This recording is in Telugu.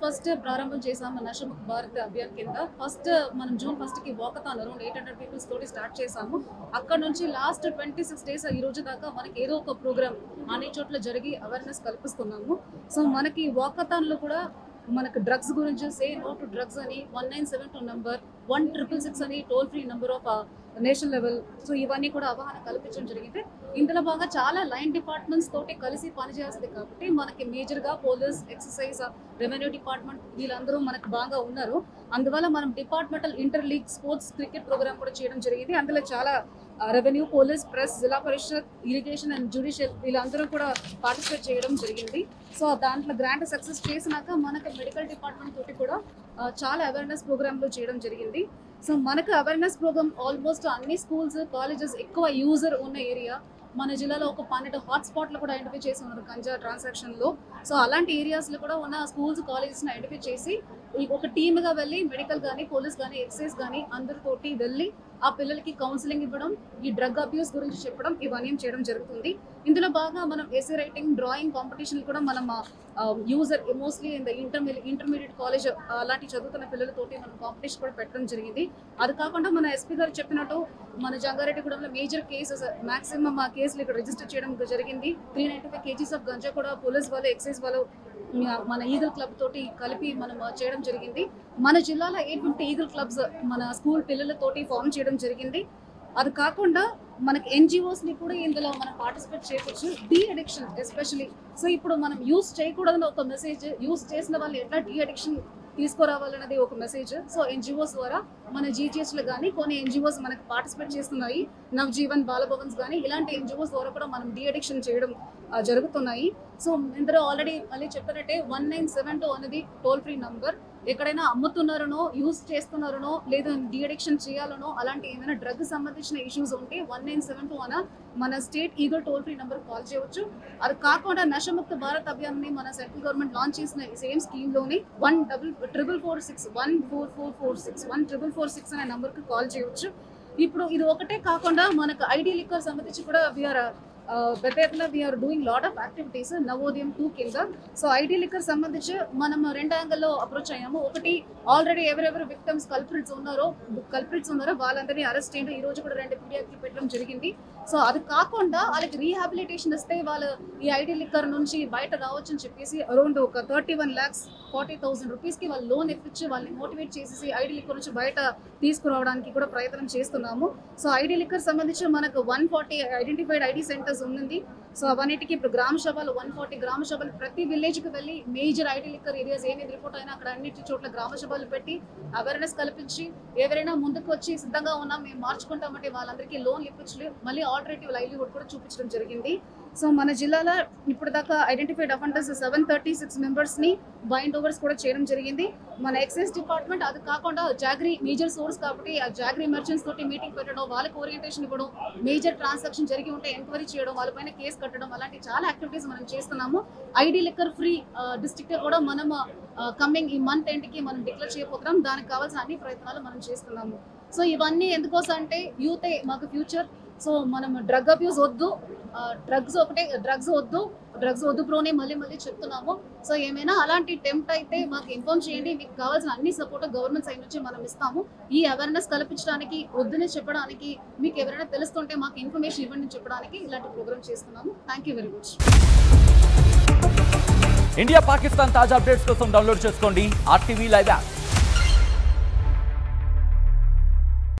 1 ప్రారంభం చేసాము నషముక్ భారత్ అభియాన్ కింద. మనం జూన్ 1 కి వాకథాన్ అరౌండ్ 800 పీపుల్స్ తోటి స్టార్ట్ చేసాము. అక్కడ నుంచి లాస్ట్ 26 డేస్ ఈ రోజు దాకా మనకి ఏదో ఒక ప్రోగ్రామ్ అన్ని చోట్ల జరిగి అవేర్నెస్ కల్పిస్తున్నాము. సో మనకి వాకథాన్ లో కూడా మనకు డ్రగ్స్ గురించి సే నో టు డ్రగ్స్ అని 1972 నంబర్, 1666 అని toll free number of national level. So ఇవన్నీ కూడా అవగాహన కల్పించడం జరిగింది. ఇందులో బాగా చాలా లైన్ డిపార్ట్మెంట్స్ తోటి కలిసి పనిచేయాల్సింది కాబట్టి మనకి మేజర్గా పోలీస్, ఎక్సైజ్, రెవెన్యూ డిపార్ట్మెంట్ వీళ్ళందరూ మనకు బాగా ఉన్నారు. అందువల్ల మనం departmental inter league sports cricket programme కూడా చేయడం జరిగింది. అందులో చాలా రెవెన్యూ, పోలీస్, ప్రెస్, జిల్లా పరిషత్, ఇరిగేషన్ అండ్ జ్యుడిషియల్ వీళ్ళందరూ కూడా పార్టిసిపేట్ చేయడం జరిగింది. సో దాంట్లో గ్రాంట్ సక్సెస్ చేసినాక మనకు మెడికల్ డిపార్ట్మెంట్ తోటి కూడా చాలా అవేర్నెస్ ప్రోగ్రాంలు చేయడం జరిగింది. సో మనకు అవేర్నెస్ ప్రోగ్రామ్ ఆల్మోస్ట్ అన్ని స్కూల్స్, కాలేజెస్ ఎక్కువ యూజర్ ఉన్న ఏరియా మన జిల్లాలో ఒక 12 హాట్స్పాట్లు కూడా ఐడెంటిఫై చేసి ఉన్నారు గంజా ట్రాన్సాక్షన్లో. సో అలాంటి ఏరియాస్లో కూడా ఉన్న స్కూల్స్, కాలేజెస్ని ఐడెంటిఫై చేసి ఒక టీమ్గా వెళ్ళి మెడికల్ కానీ, పోలీస్ కానీ, ఎక్సైజ్ కానీ అందరితోటి వెళ్ళి ఆ పిల్లలకి కౌన్సిలింగ్ ఇవ్వడం, ఈ డ్రగ్ అబ్యూస్ గురించి చెప్పడం ఇవన్నీ చేయడం జరుగుతుంది. ఇందులో బాగా మనం ఎస్సే రైటింగ్, డ్రాయింగ్ కాంపిటీషన్ కూడా మనం user mostly in the intermediate college అలాంటి చదువుతున్న పిల్లలతోటి మనం కాంపిటీషన్ కూడా పెట్టడం జరిగింది. అది కాకుండా మన ఎస్పీ గారు చెప్పినట్టు మన జంగారెడ్డిగూడెంలో మేజర్ కేసెస్ మాక్సిమం ఆ కేసులు ఇక్కడ రిజిస్టర్ చేయడం జరిగింది. 395 kgs ఆఫ్ గంజా కూడా పోలీస్ వాళ్ళు, ఎక్సైజ్ వాళ్ళు మన ఈగల్ క్లబ్ తోటి కలిపి మనం చేయడం జరిగింది. మన జిల్లాలో 850 ఈగల్ క్లబ్స్ మన స్కూల్ పిల్లలతోటి ఫామ్ చేయడం జరిగింది. అది కాకుండా మనకి ఎన్జిఓస్ని కూడా ఇందులో మనం పార్టిసిపేట్ చేయవచ్చు. De addiction especially. సో ఇప్పుడు మనం యూస్ చేయకూడదని ఒక మెసేజ్, యూస్ చేసిన వాళ్ళు ఎట్లా డీ అడిక్షన్ తీసుకురావాలన్నది ఒక మెసేజ్. సో ఎన్జిఓస్ ద్వారా మన జీజీఎస్లో కానీ కొన్ని ఎన్జిఓస్ మనకు పార్టిసిపేట్ చేస్తున్నాయి. నవజీవన్, బాలభవన్స్ కానీ ఇలాంటి ఎన్జిఓస్ ద్వారా కూడా మనం డీ అడిక్షన్ చేయడం జరుగుతున్నాయి. సో ఇందులో ఆల్రెడీ మళ్ళీ చెప్పినట్టే 1972 అనేది టోల్ ఫ్రీ నంబర్. ఎక్కడైనా అమ్ముతున్నారనో, యూస్ చేస్తున్నారనో, లేదా డీ అడిక్షన్ చేయాలనో అలాంటి ఏమైనా డ్రగ్ సంబంధించిన ఇష్యూస్ ఉంటే 1972 అన మన state eagle toll free number call చేయవచ్చు. అది కాకుండా నషముక్త భారత్ అభియాన్ని మన సెంట్రల్ గవర్నమెంట్ లాంచ్ చేసిన సేమ్ స్కీమ్లోని 1446 14446 1446 అనే నెంబర్కి కాల్ చేయవచ్చు. ఇప్పుడు ఇది ఒకటే కాకుండా మనకు ఐడి లిక్కర్ సంబంధించి కూడా పెద్ద ఎత్తున we're doing lot of activities Navodayam 2 కింద. సో ఐడి లిక్కర్ సంబంధించి మనం 2 యాంగిల్లో అప్రోచ్ అయ్యాము. ఒకటి, ఆల్రెడీ ఎవరెవరు విక్టమ్స్ కల్ప్రిట్స్ ఉన్నారో వాళ్ళందరినీ అరెస్ట్ చేయండి. ఈ రోజు కూడా 2 పీడియాక్లు పెట్టడం జరిగింది. సో అది కాకుండా వాళ్ళకి రీహాబిలిటేషన్ ఇస్తే వాళ్ళు ఈ ఐడి లిక్కర్ నుంచి బయట రావచ్చు అని చెప్పేసి అరౌండ్ ఒక 31,40,000 రూపీస్కి వాళ్ళు లోన్ ఇప్పించి వాళ్ళని మోటివేట్ చేసేసి ఐడి లిక్కర్ నుంచి బయట తీసుకురావడానికి కూడా ప్రయత్నం చేస్తున్నాము. సో ఐడి లిక్కర్ సంబంధించి మనకు 140 ఐడెంటిఫైడ్ ఐడి సెంటర్స్ ఉంది. సో అవన్నిటికీ ఇప్పుడు గ్రామ సభలు 140 గ్రామ సభలు ప్రతి విలేజ్కి వెళ్ళి మేజర్ ఐడి లిక్కర్ ఏరియాస్ ఏమేమి రిపోర్ట్ అయినా అక్కడ అన్నిటి చోట్ల గ్రామ సభలు పెట్టి అవేర్నెస్ కల్పించి ఎవరైనా ముందుకు వచ్చి సిద్ధంగా ఉన్నాం మేము మార్చుకుంటామంటే వాళ్ళందరికీ లోన్లు ఇప్పించి మళ్ళీ ఆల్టర్నేటివ్ లైవ్లీహుడ్ కూడా చూపించడం జరిగింది. సో మన జిల్లాలో ఇప్పుడు దాకా ఐడెంటిఫైడ్ అఫెండర్స్ 736 మెంబర్స్ని బైండ్ ఓవర్స్ కూడా చేయడం జరిగింది. మన ఎక్సైజ్ డిపార్ట్మెంట్ అది కాకుండా జాగ్రీ మేజర్ సోర్స్ కాబట్టి ఆ జాగ్రీ మర్చెంట్స్ తోటి మీటింగ్ పెట్టడం, వాళ్ళకి ఓరియంటేషన్ ఇవ్వడం, మేజర్ ట్రాన్సాక్షన్ జరిగి ఉంటే ఎంక్వైరీ చేయడం, వాళ్ళపైన కేసు కట్టడం అలాంటి చాలా యాక్టివిటీస్ మనం చేస్తున్నాము. ఐడి లిక్కర్ ఫ్రీ డిస్ట్రిక్ట్ కూడా మనం కమింగ్ ఈ మంత్ ఎండ్కి మనం డిక్లేర్ చేయబోతున్నాం. దానికి కావాల్సిన అన్ని ప్రయత్నాలు మనం చేస్తున్నాము. సో ఇవన్నీ ఎందుకోసం అంటే యూతే మాకు ఫ్యూచర్. సో మనం డ్రగ్ అబ్యూస్ వద్దు, డ్రగ్స్ వద్దు ప్రోనే మళ్ళీ చెప్తున్నాము. సో ఏమైనా అలాంటి టెంప్ట్ అయితే మాకు ఇన్ఫార్మ్ చేయండి. మీకు కావాల్సిన అన్ని సపోర్ట్ గవర్నమెంట్ సైడ్ నుంచి మనం ఇస్తాము. ఈ అవేర్నెస్ కల్పించడానికి, వద్దునే చెప్పడానికి, మీకు ఎవరైనా తెలుస్తుంటే మాకు ఇన్ఫర్మేషన్ ఇవ్వండి చెప్పడానికి ఇలాంటి ప్రోగ్రామ్ చేస్తున్నాము. Thank you very much. India Pakistan తాజా అప్డేట్స్ కోసం డౌన్లోడ్ చేసుకోండి RTV లైవ్ యాప్.